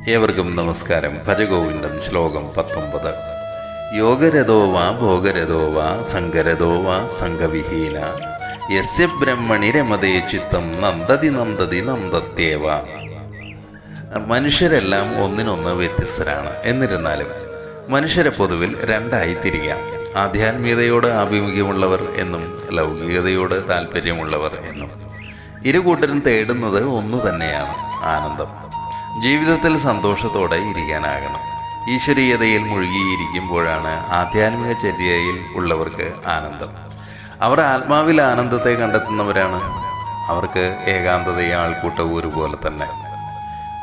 ഏവർക്കും നമസ്കാരം. ഭജഗോവിന്ദം. ശ്ലോകം 19. യോഗരഥോ വാ ഭോഗരഥോ വാ സംഗരഥോ വാ സംഘവിഹീന യസ്യ ബ്രഹ്മണി രമതേ ചിത്തം നന്ദതി നന്ദതി നന്ദത്യേവ. മനുഷ്യരെല്ലാം ഒന്നിനൊന്ന് വ്യത്യസ്തരാണ്. എന്നിരുന്നാലും മനുഷ്യരെ പൊതുവിൽ രണ്ടായി തിരിയാം. ആധ്യാത്മികതയോട് ആഭിമുഖ്യമുള്ളവർ എന്നും ലൗകികതയോട് താല്പര്യമുള്ളവർ എന്നും. ഇരുകൂട്ടരും തേടുന്നത് ഒന്നു തന്നെയാണ്, ആനന്ദം. ജീവിതത്തിൽ സന്തോഷത്തോടെ ഇരിക്കാനാകണം. ഈശ്വരീയതയിൽ മുഴുകിയിരിക്കുമ്പോഴാണ് ആധ്യാത്മിക ചര്യയിൽ ഉള്ളവർക്ക് ആനന്ദം. അവർ ആത്മാവിൽ ആനന്ദത്തെ കണ്ടെത്തുന്നവരാണ്. അവർക്ക് ഏകാന്തതയും ആൾക്കൂട്ടവും ഒരുപോലെ തന്നെ.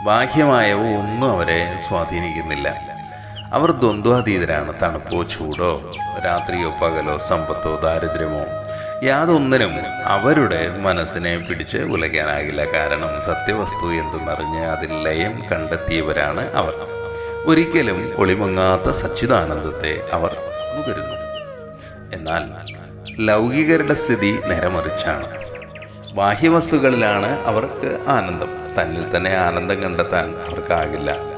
ബാഹ്യമായവ ഒന്നും അവരെ സ്വാധീനിക്കുന്നില്ല. അവർ ദ്വന്ദ്വാതീതരാണ്. തണുപ്പോ ചൂടോ, രാത്രിയോ പകലോ, സമ്പത്തോ ദാരിദ്ര്യമോ, യാതൊന്നിനും അവരുടെ മനസ്സിനെ പിടിച്ച് ഉലയ്ക്കാനാകില്ല. കാരണം സത്യവസ്തു എന്തെന്നറിഞ്ഞ് അതിൽ ലയം കണ്ടെത്തിയവരാണ് അവർ. ഒരിക്കലും ഒളിമങ്ങാത്ത സച്ചിദാനന്ദത്തെ അവർ നുകരുന്നു. എന്നാൽ ലൗകികരുടെ സ്ഥിതി നേരെമറിച്ചാണ്. ബാഹ്യവസ്തുക്കളിലാണ് അവർക്ക് ആനന്ദം. തന്നിൽ തന്നെ ആനന്ദം കണ്ടെത്താൻ അവർക്കാകില്ല.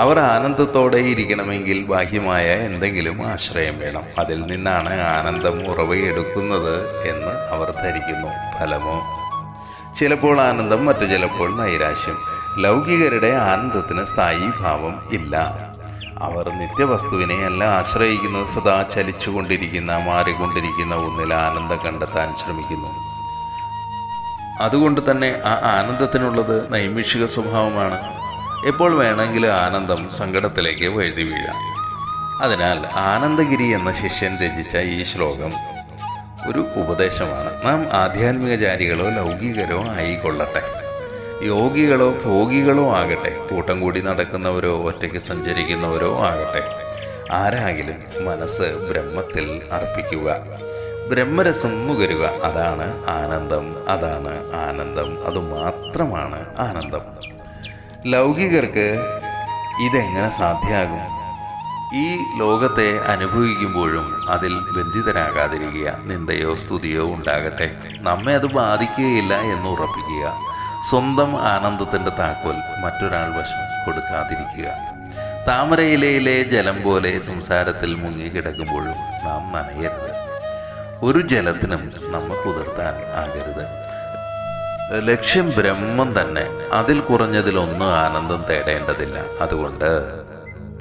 അവർ ആനന്ദത്തോടെ ഇരിക്കണമെങ്കിൽ ബാഹ്യമായ എന്തെങ്കിലും ആശ്രയം വേണം. അതിൽ നിന്നാണ് ആനന്ദം ഉറവയെടുക്കുന്നത് എന്ന് അവർ ധരിക്കുന്നു. ഫലമോ ചിലപ്പോൾ ആനന്ദം, മറ്റു ചിലപ്പോൾ നൈരാശ്യം. ലൗകികരുടെ ആനന്ദത്തിന് സ്ഥായീ ഭാവം ഇല്ല. അവർ നിത്യവസ്തുവിനെയല്ല ആശ്രയിക്കുന്നത്. സദാ ചലിച്ചുകൊണ്ടിരിക്കുന്ന, മാറിക്കൊണ്ടിരിക്കുന്ന ഒന്നിൽ ആനന്ദം കണ്ടെത്താൻ ശ്രമിക്കുന്നു. അതുകൊണ്ട് തന്നെ ആ ആനന്ദത്തിനുള്ളത് നൈമിഷിക സ്വഭാവമാണ്. എപ്പോൾ വേണമെങ്കിലും ആനന്ദം സങ്കടത്തിലേക്ക് വഴുതി വീഴാം. അതിനാൽ ആനന്ദഗിരി എന്ന ശിഷ്യൻ രചിച്ച ഈ ശ്ലോകം ഒരു ഉപദേശമാണ്. നാം ആധ്യാത്മികചാരികളോ ലൗകികരോ ആയിക്കൊള്ളട്ടെ, യോഗികളോ ഭോഗികളോ ആകട്ടെ, കൂട്ടം കൂടി നടക്കുന്നവരോ ഒറ്റയ്ക്ക് സഞ്ചരിക്കുന്നവരോ ആകട്ടെ, ആരാകിലും മനസ്സ് ബ്രഹ്മത്തിൽ അർപ്പിക്കുക, ബ്രഹ്മരസം നുകരുക. അതാണ് ആനന്ദം. അതാണ് ആനന്ദം. അതുമാത്രമാണ് ആനന്ദം. ലൗകികർക്ക് ഇതെങ്ങനെ സാധ്യമാകും? ഈ ലോകത്തെ അനുഭവിക്കുമ്പോഴും അതിൽ ബന്ധിതരാകാതിരിക്കുക. നിന്ദയോ സ്തുതിയോ ഉണ്ടാകട്ടെ, നമ്മെ അത് ബാധിക്കുകയില്ല എന്ന് ഉറപ്പിക്കുക. സ്വന്തം ആനന്ദത്തിൻ്റെ താക്കോൽ മറ്റൊരാൾ വശം കൊടുക്കാതിരിക്കുക. താമരയിലയിലെ ജലം പോലെ സംസാരത്തിൽ മുങ്ങിക്കിടക്കുമ്പോഴും നാം നനയരുത്. ഒരു ജലത്തിനും നമ്മെ കുതിർത്താൻ ആകരുത്. ലക്ഷ്യം ബ്രഹ്മം തന്നെ. അതിൽ കുറഞ്ഞതിലൊന്നും ആനന്ദം തേടേണ്ടതില്ല. അതുകൊണ്ട്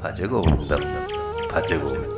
ഭജഗോവിന്ദം, ഭജഗോവിന്ദം.